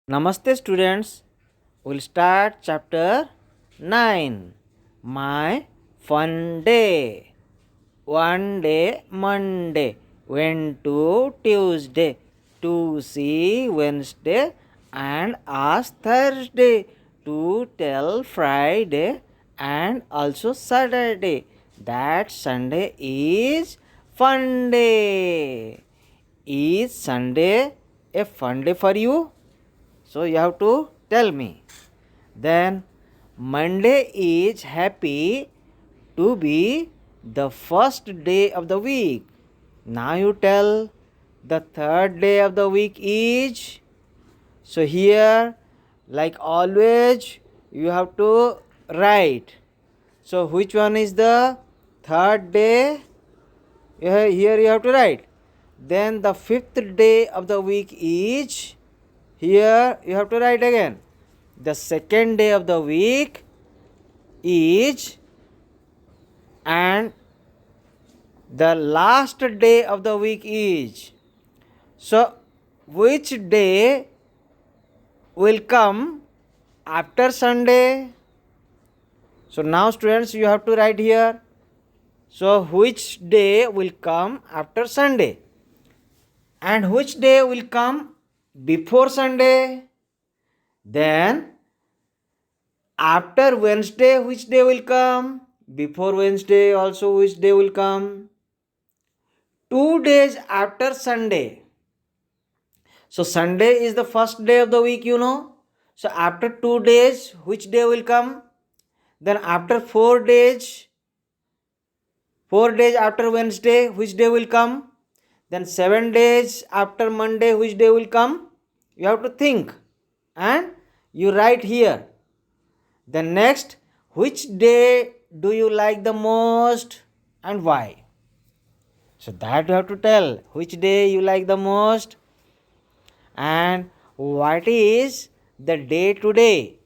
Namaste students. We'll start chapter 9. My fun day. One day Monday. Went to Tuesday. To see Wednesday and ask Thursday. To tell Friday and also Saturday that Sunday is fun day. Is Sunday a fun day for you? So you have to tell me. Then Monday is happy to be the first day of the week. Now you tell the third day of the week is. So here, like always, you have to write. So which one is the third day? Here you have to write. Then the fifth day of the week is. Here you have to write again. The second day of the week is, and the last day of the week is. So which day will come after Sunday? So now students, you have to write here. So which day will come after Sunday? And which day will come before Sunday? Then after Wednesday, which day will come? Before Wednesday also which day will come? 2 days after Sunday. So Sunday is the first day of the week, you know. So after 2 days, which day will come? Then after 4 days, 4 days after Wednesday, which day will come? Then 7 days after Monday, which day will come? You have to think and you write here. Then next, which day do you like the most and why? So that you have to tell which day you like the most and what is the day today.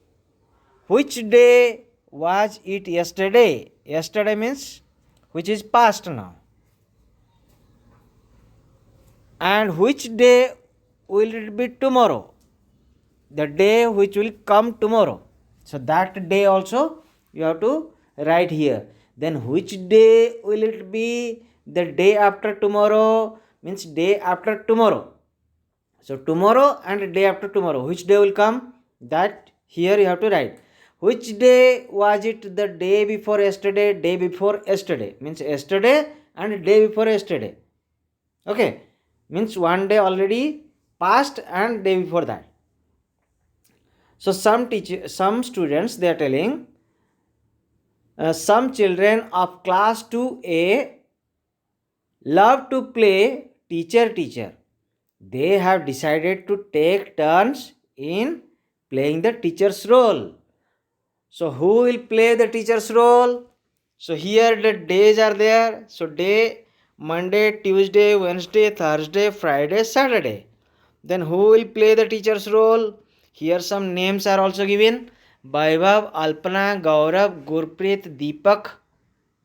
Which day was it yesterday? Yesterday means which is past now. And which day will it be tomorrow? The day which will come tomorrow. So that day also you have to write here. Then which day will it be? The day after tomorrow means day after tomorrow. So tomorrow and day after tomorrow, which day will come? That here you have to write. Which day was it? The day before yesterday, day before yesterday means yesterday and day before yesterday. Okay, means one day already passed and day before that. So some students, they are telling some children of class 2A love to play teacher. They have decided to take turns in playing the teacher's role. So who will play the teacher's role? So here the days are there. So day Monday, Tuesday, Wednesday, Thursday, Friday, Saturday. Then who will play the teacher's role? Here some names are also given. Vaibhav, Alpana, Gaurav, Gurpreet, Deepak,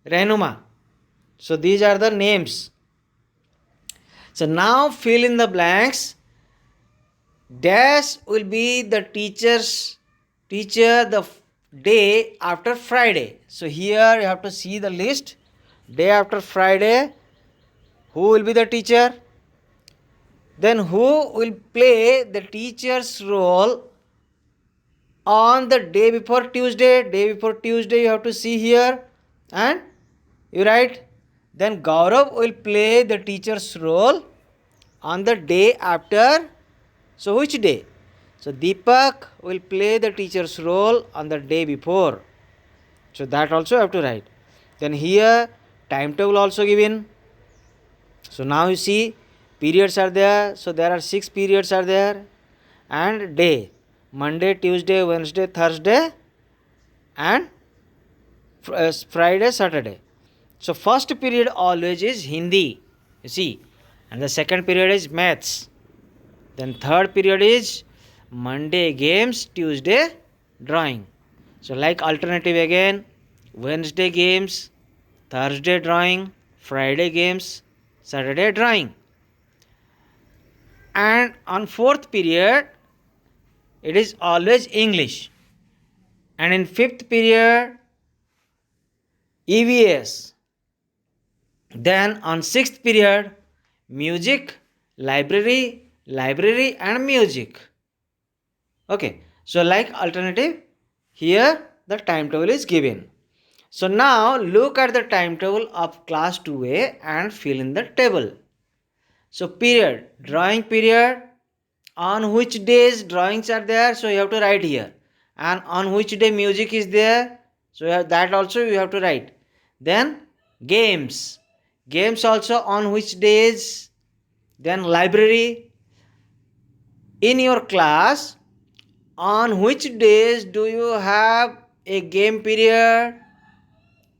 Renuma. So these are the names. So now fill in the blanks. Dash will be the teacher the day after Friday. So here you have to see the list. Day after Friday, who will be the teacher? Then who will play the teacher's role on the day before Tuesday? Day before Tuesday you have to see here and you write. Then Gaurav will play the teacher's role on the day after. So which day? So Deepak will play the teacher's role on the day before. So that also you have to write. Then here timetable also given. So now you see periods are there. So there are 6 periods are there and day. Monday, Tuesday, Wednesday, Thursday and Friday, Saturday. So first period always is Hindi, you see, and the second period is maths. Then third period is Monday games, Tuesday drawing. So like alternative again, Wednesday games, Thursday drawing, Friday games, Saturday drawing. And on fourth period it is always English. And in fifth period, EVS. Then on sixth period, music, library and music. Okay, so like alternative, here the timetable is given. So now look at the timetable of class 2A and fill in the table. So period, drawing period, on which days drawings are there, so you have to write here. And on which day music is there, so that also you have to write. Then games, games also on which days. Then library, in your class, on which days do you have a game period?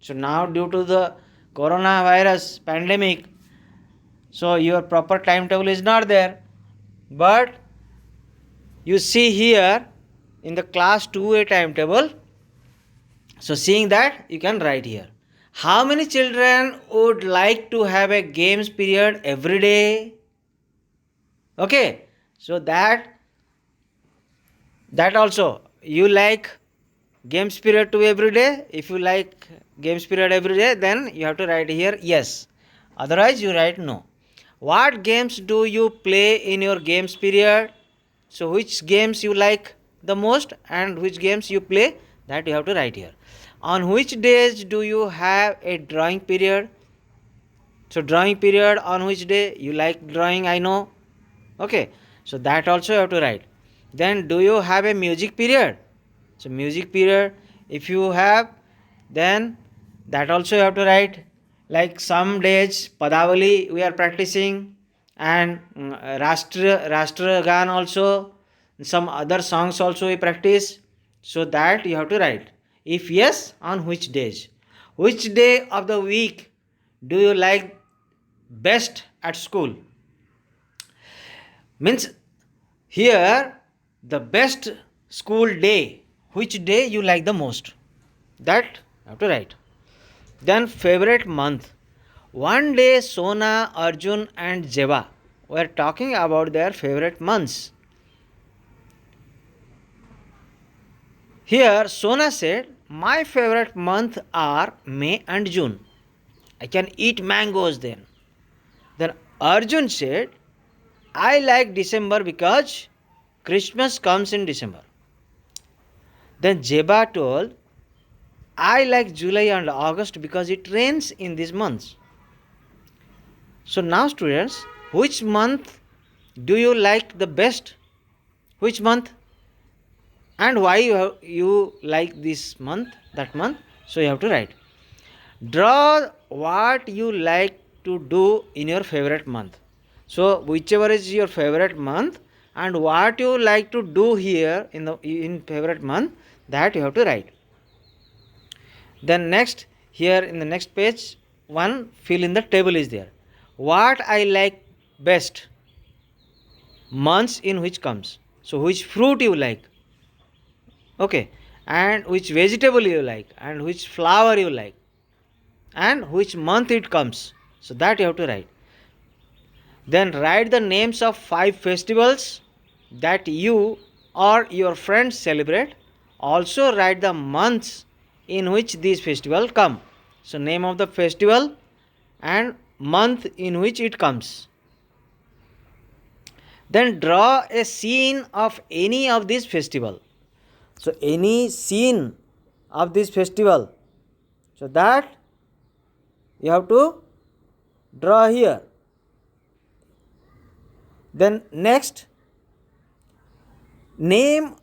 So now due to the coronavirus pandemic, so your proper timetable is not there. But you see here in the class 2A timetable, so seeing that you can write here. How many children would like to have a games period every day? Okay, so that also you like games period to every day. If you like games period every day, then you have to write here yes. Otherwise you write no. What games do you play in your games period? So which games you like the most and which games you play, that you have to write here. On which days do you have a drawing period? So drawing period, on which day you like drawing, I know. Okay, so that also you have to write. Then do you have a music period? So music period, if you have, then that also you have to write. Like some days Padavali we are practicing, and Rashtra Gan also, some other songs also we practice. So that you have to write. If yes, on which days? Which day of the week do you like best at school? Means here the best school day, which day you like the most, that you have to write. Then favorite month. One day Sona, Arjun and Jeva were talking about their favorite months. Here Sona said, my favorite month are May and June. I can eat mangoes then. Then Arjun said, I like December because Christmas comes in December. Then Jeba told, I like July and August because it rains in these months. So now students, which month do you like the best? Which month? And why you like this month, that month? So you have to write. Draw what you like to do in your favorite month. So whichever is your favorite month and what you like to do here in favorite month, that you have to write. Then next, here in the next page, one fill in the table is there. What I like best, months in which comes. So which fruit you like, okay, and which vegetable you like, and which flower you like, and which month it comes. So that you have to write. Then write the names of 5 festivals that you or your friends celebrate. Also write the months in which these festivals come. So name of the festival and month in which it comes. Then draw a scene of any of these festival. So any scene of this festival, so that you have to draw here. Then next, name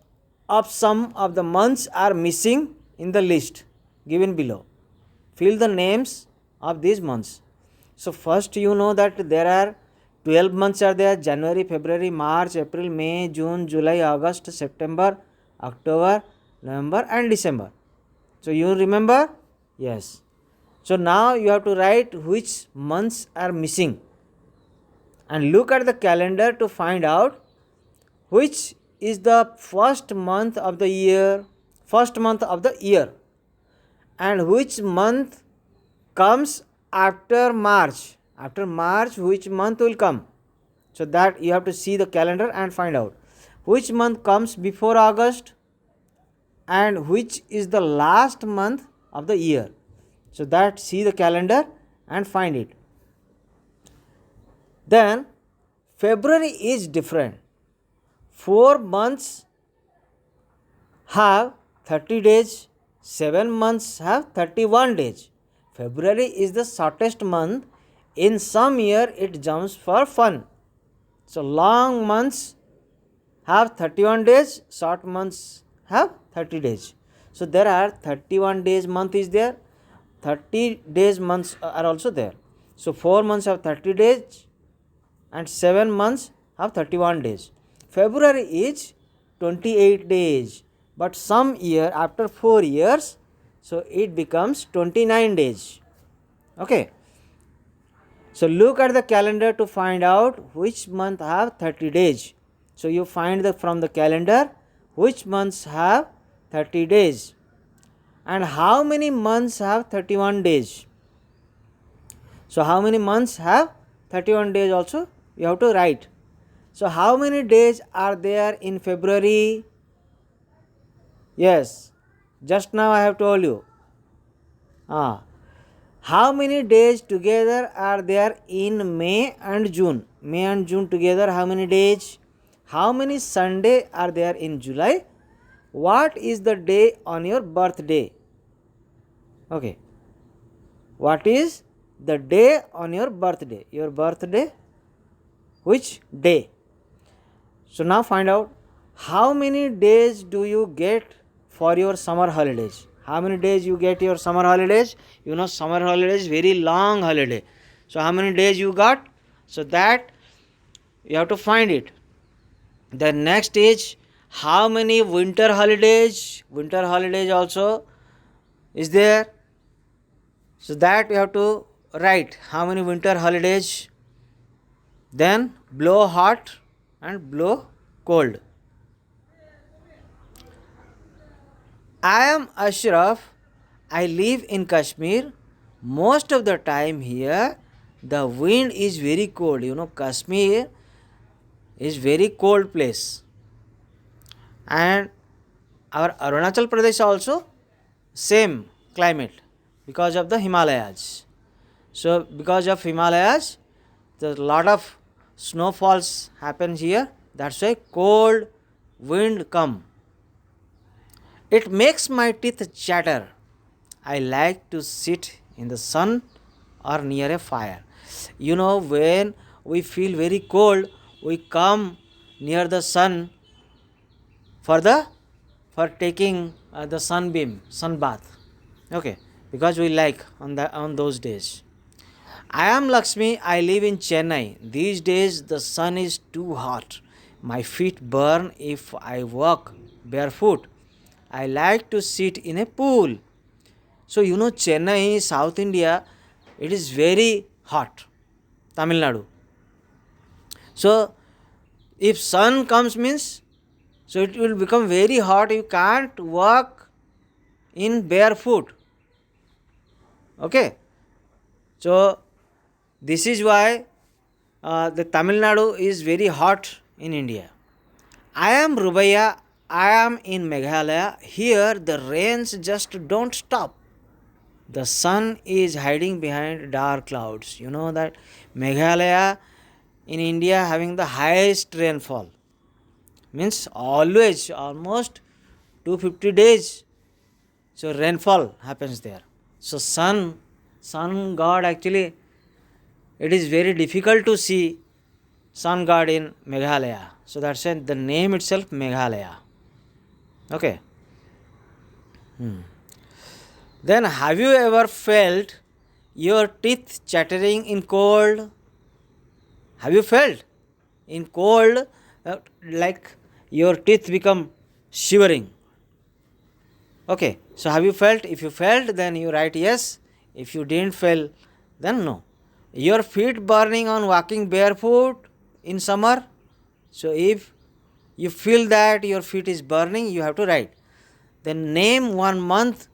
of some of the months are missing in the list given below. Fill the names of these months. So first you know that there are 12 months are there: January, February, March, April, May, June, July, August, September, October, November and December. So you remember? Yes. So now you have to write which months are missing and look at the calendar to find out which is the first month of the year, and which month comes after March. After March, which month will come? So that you have to see the calendar and find out. which month comes before August, and which is the last month of the year. So that see the calendar and find it. Then February is different. 4 months have 30 days, 7 months have 31 days. February is the shortest month. In some year it jumps for fun. So long months have 31 days, short months have 30 days. So there are 31 days month is there, 30 days months are also there. So 4 months have 30 days and 7 months have 31 days. February is 28 days, but some year after 4 years, so it becomes 29 days. Okay. So look at the calendar to find out which month have 30 days. So you find from the calendar which months have 30 days and how many months have 31 days. So how many months have 31 days also you have to write. So how many days are there in February? Yes, just now I have told you. How many days together are there in May and June? May and June together how many days? How many Sunday are there in July? What is the day on your birthday? Okay. What is the day on your birthday? Your birthday? Which day? So now find out how many days do you get for your summer holidays. How many days you get your summer holidays? You know summer holidays very long holiday. So how many days you got? So that you have to find it. The next is how many winter holidays? Winter holidays also is there. So that you have to write how many winter holidays. Then blow hot and blow cold. I am Ashraf. I live in Kashmir. Most of the time here the wind is very cold. You know Kashmir is very cold place. And our Arunachal Pradesh also same climate because of the Himalayas. So because of Himalayas, there's a lot of snowfalls happens here. That's why cold wind come. It makes my teeth chatter. I like to sit in the sun or near a fire. You know when we feel very cold, we come near the sun for taking the sunbeam, sun bath. Okay, because we like on those days. I am Lakshmi. I live in Chennai. These days the sun is too hot. My feet burn if I walk barefoot. I like to sit in a pool. So you know Chennai, South India, it is very hot. Tamil Nadu. So if sun comes means, so it will become very hot. You can't walk in barefoot. Okay. So this is why the Tamil Nadu is very hot in India. I am Rubaya. I am in Meghalaya. Here the rains just don't stop. The sun is hiding behind dark clouds. You know that Meghalaya in India having the highest rainfall. Means always almost 250 days. So rainfall happens there. So sun god actually it is very difficult to see sun god in Meghalaya. So that's why the name itself Meghalaya. Okay. Then have you ever felt your teeth chattering in cold? Have you felt in cold like your teeth become shivering? Okay. So have you felt? If you felt then you write yes. If you didn't feel then no. Your feet burning on walking barefoot in summer. So if you feel that your feet is burning, you have to write. Then name one month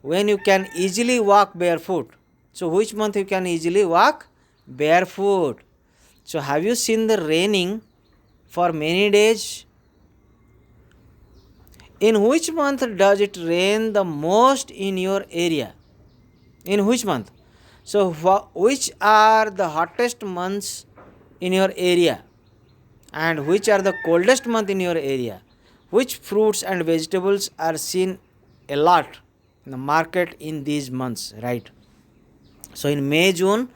when you can easily walk barefoot. So which month you can easily walk barefoot? So have you seen the raining for many days? In which month does it rain the most in your area? In which month? So, which are the hottest months in your area? And which are the coldest month in your area? Which fruits and vegetables are seen a lot in the market in these months, right? So, in May, June,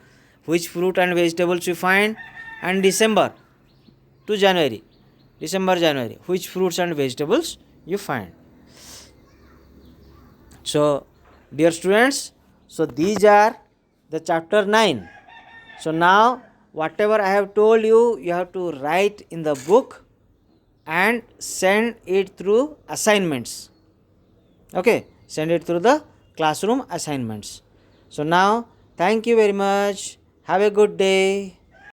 which fruit and vegetables you find? And December to January, December, January, which fruits and vegetables you find? So, dear students, so these are the chapter 9. So, now whatever I have told you, you have to write in the book and send it through assignments. Okay, send it through the classroom assignments. So, now thank you very much. Have a good day.